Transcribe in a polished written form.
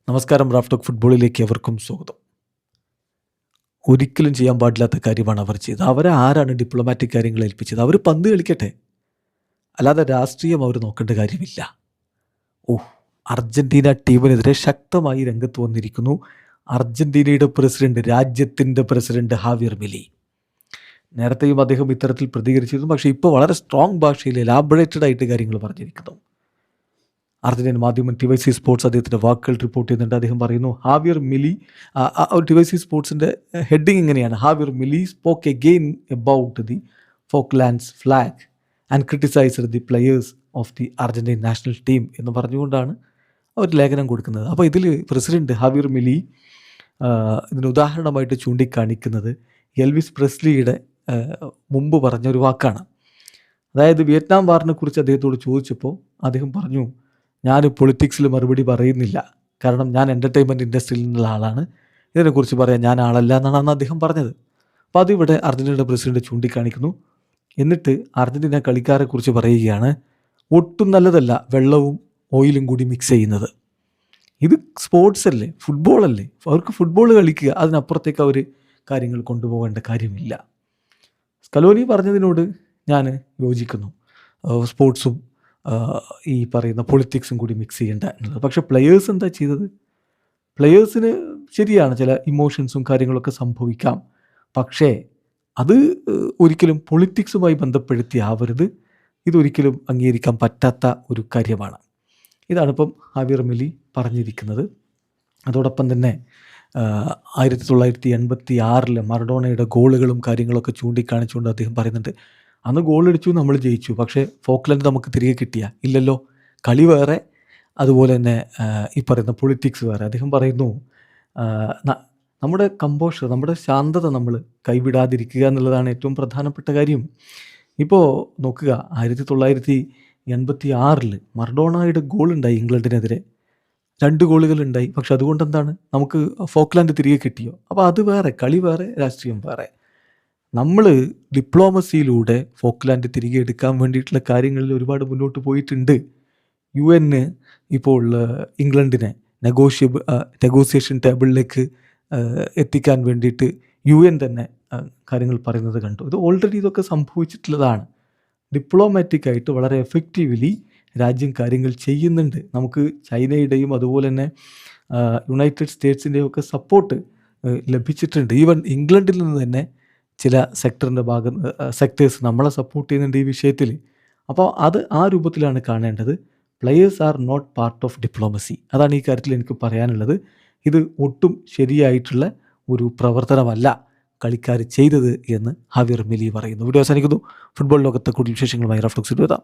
നമസ്കാരം. Raf talk ഫുട്ബോളിലേക്ക് അവർക്കും സ്വാഗതം. ഒരിക്കലും ചെയ്യാൻ പാടില്ലാത്ത കാര്യമാണ് അവർ ചെയ്തത്. അവരെ ആരാണ് ഡിപ്ലോമാറ്റിക് കാര്യങ്ങൾ ഏൽപ്പിച്ചത്? അവർ പന്ത് കളിക്കട്ടെ, അല്ലാതെ രാഷ്ട്രീയം അവർ നോക്കേണ്ട കാര്യമില്ല. അർജൻറ്റീന ടീമിനെതിരെ ശക്തമായി രംഗത്ത് വന്നിരിക്കുന്നു അർജൻറ്റീനയുടെ പ്രസിഡന്റ്, രാജ്യത്തിൻ്റെ പ്രസിഡന്റ് ഹാവിയർ മിലി. നേരത്തെയും അദ്ദേഹം ഇത്തരത്തിൽ പ്രതികരിച്ചിരുന്നു. പക്ഷേ ഇപ്പോൾ വളരെ സ്ട്രോങ് ഭാഷയിൽ എലാബറേറ്റഡ് ആയിട്ട് കാര്യങ്ങൾ പറഞ്ഞിരിക്കുന്നു. അർജന്റീന മാധ്യമം TYC സ്പോർട്സ് അദ്ദേഹത്തിൻ്റെ വാക്കുകൾ റിപ്പോർട്ട് ചെയ്യുന്നുണ്ട്. അദ്ദേഹം പറയുന്നു, ഹാവിയർ മിലി, TYC സ്പോർട്സിൻ്റെ ഹെഡിങ് ഇങ്ങനെയാണ്: Javier Milei spoke again about the Falklands flag and criticised the players of the Argentine national team എന്ന് പറഞ്ഞുകൊണ്ടാണ് അവർ ലേഖനം കൊടുക്കുന്നത്. അപ്പോൾ ഇതിൽ പ്രസിഡന്റ് ഹാവിയർ മിലി ഇതിന് ഉദാഹരണമായിട്ട് ചൂണ്ടിക്കാണിക്കുന്നത് എൽവിസ് പ്രെസ്ലിയുടെ മുമ്പ് പറഞ്ഞൊരു വാക്കാണ്. അതായത് വിയറ്റ്നാം വാറിനെ കുറിച്ച് അദ്ദേഹത്തോട് ചോദിച്ചപ്പോൾ അദ്ദേഹം പറഞ്ഞു, ഞാൻ പൊളിറ്റിക്സിൽ മറുപടി പറയുന്നില്ല, കാരണം ഞാൻ എൻ്റർടൈൻമെൻറ്റ് ഇൻഡസ്ട്രിയിൽ നിന്നുള്ള ആളാണ്, ഇതിനെക്കുറിച്ച് പറയാൻ ഞാൻ ആളല്ല എന്നാണ് അന്ന് അദ്ദേഹം പറഞ്ഞത്. അപ്പോൾ അതിവിടെ അർജൻറ്റീനയുടെ പ്രസിഡന്റ് ചൂണ്ടിക്കാണിക്കുന്നു. എന്നിട്ട് അർജൻറ്റീന കളിക്കാരെക്കുറിച്ച് പറയുകയാണ്, ഒട്ടും നല്ലതല്ല വെള്ളവും ഓയിലും കൂടി മിക്സ് ചെയ്യുന്നത്. ഇത് സ്പോർട്സ് അല്ലേ, ഫുട്ബോളല്ലേ, അവർക്ക് ഫുട്ബോൾ കളിക്കുക, അതിനപ്പുറത്തേക്ക് അവർ കാര്യങ്ങൾ കൊണ്ടുപോകേണ്ട കാര്യമില്ല. സ്കലോനി പറഞ്ഞതിനോട് ഞാൻ യോജിക്കുന്നു. സ്പോർട്സും ഈ പറയുന്ന പൊളിറ്റിക്സും കൂടി മിക്സ് ചെയ്യേണ്ട എന്നുള്ളത്. പക്ഷേ പ്ലെയേഴ്സ് എന്താ ചെയ്തത്? പ്ലെയേഴ്സിന് ശരിയാണ് ചില ഇമോഷൻസും കാര്യങ്ങളൊക്കെ സംഭവിക്കാം, പക്ഷേ അത് ഒരിക്കലും പൊളിറ്റിക്സുമായി ബന്ധപ്പെടുത്തി ആവരുത്. ഇതൊരിക്കലും അംഗീകരിക്കാൻ പറ്റാത്ത ഒരു കാര്യമാണ്. ഇതാണിപ്പം ഹാവിയർ മിലി പറഞ്ഞിരിക്കുന്നത്. അതോടൊപ്പം തന്നെ 1986 മറഡോണയുടെ ഗോളുകളും കാര്യങ്ങളൊക്കെ ചൂണ്ടിക്കാണിച്ചുകൊണ്ട് അദ്ദേഹം പറയുന്നുണ്ട്, അന്ന് ഗോളടിച്ചു, നമ്മൾ ജയിച്ചു, പക്ഷേ ഫോക്ലൻഡ് നമുക്ക് തിരികെ കിട്ടിയ ഇല്ലല്ലോ. കളി വേറെ, അതുപോലെ തന്നെ ഈ പറയുന്ന പൊളിറ്റിക്സ് വേറെ. അദ്ദേഹം പറയുന്നു, നമ്മുടെ കമ്പോഷർ, നമ്മുടെ ശാന്തത നമ്മൾ കൈവിടാതിരിക്കുക എന്നുള്ളതാണ് ഏറ്റവും പ്രധാനപ്പെട്ട കാര്യം. ഇപ്പോൾ നോക്കുക, 1986 മറഡോണയുടെ ഗോളുണ്ടായി ഇംഗ്ലണ്ടിനെതിരെ, 2 ഗോളുകളുണ്ടായി. പക്ഷെ അതുകൊണ്ട് എന്താണ്, നമുക്ക് ഫോക്ലാൻഡ് തിരികെ കിട്ടിയോ? അപ്പോൾ അത് വേറെ, കളി വേറെ, രാഷ്ട്രീയം വേറെ. നമ്മൾ ഡിപ്ലോമസിയിലൂടെ ഫോക്ലാൻഡ് തിരികെ എടുക്കാൻ വേണ്ടിയിട്ടുള്ള കാര്യങ്ങളിൽ ഒരുപാട് മുന്നോട്ട് പോയിട്ടുണ്ട്. UN ഇപ്പോൾ ഇംഗ്ലണ്ടിനെ നെഗോസിയേഷൻ ടേബിളിലേക്ക് എത്തിക്കാൻ വേണ്ടിയിട്ട് UN തന്നെ കാര്യങ്ങൾ പറയുന്നത് കണ്ടു. ഇത് ഓൾറെഡി ഇതൊക്കെ സംഭവിച്ചിട്ടുള്ളതാണ്. ഡിപ്ലോമാറ്റിക്കായിട്ട് വളരെ എഫക്റ്റീവ്ലി രാജ്യം കാര്യങ്ങൾ ചെയ്യുന്നുണ്ട്. നമുക്ക് ചൈനയുടെയും അതുപോലെ തന്നെ യുണൈറ്റഡ് സ്റ്റേറ്റ്സിൻ്റെയും ഒക്കെ സപ്പോർട്ട് ലഭിച്ചിട്ടുണ്ട്. ഈവൻ ഇംഗ്ലണ്ടിൽ നിന്ന് തന്നെ ചില സെക്ടേഴ്സ് നമ്മളെ സപ്പോർട്ട് ചെയ്യുന്നുണ്ട് ഈ വിഷയത്തിൽ. അപ്പോൾ അത് ആ രൂപത്തിലാണ് കാണേണ്ടത്. Players are not part of diplomacy. അതാണ് ഈ കാര്യത്തിൽ എനിക്ക് പറയാനുള്ളത്. ഇത് ഒട്ടും ശരിയായിട്ടുള്ള ഒരു പ്രവർത്തനമല്ല കളിക്കാർ ചെയ്തത് എന്ന് ഹാവിയർ മിലി പറയുന്നു. വീഡിയോ അവസാനിക്കുന്നു. ഫുട്ബോൾ ലോകത്തെ കൂടുതൽ വിശേഷങ്ങളുമായി റാഫ് ടോക്സിൽ എത്താം.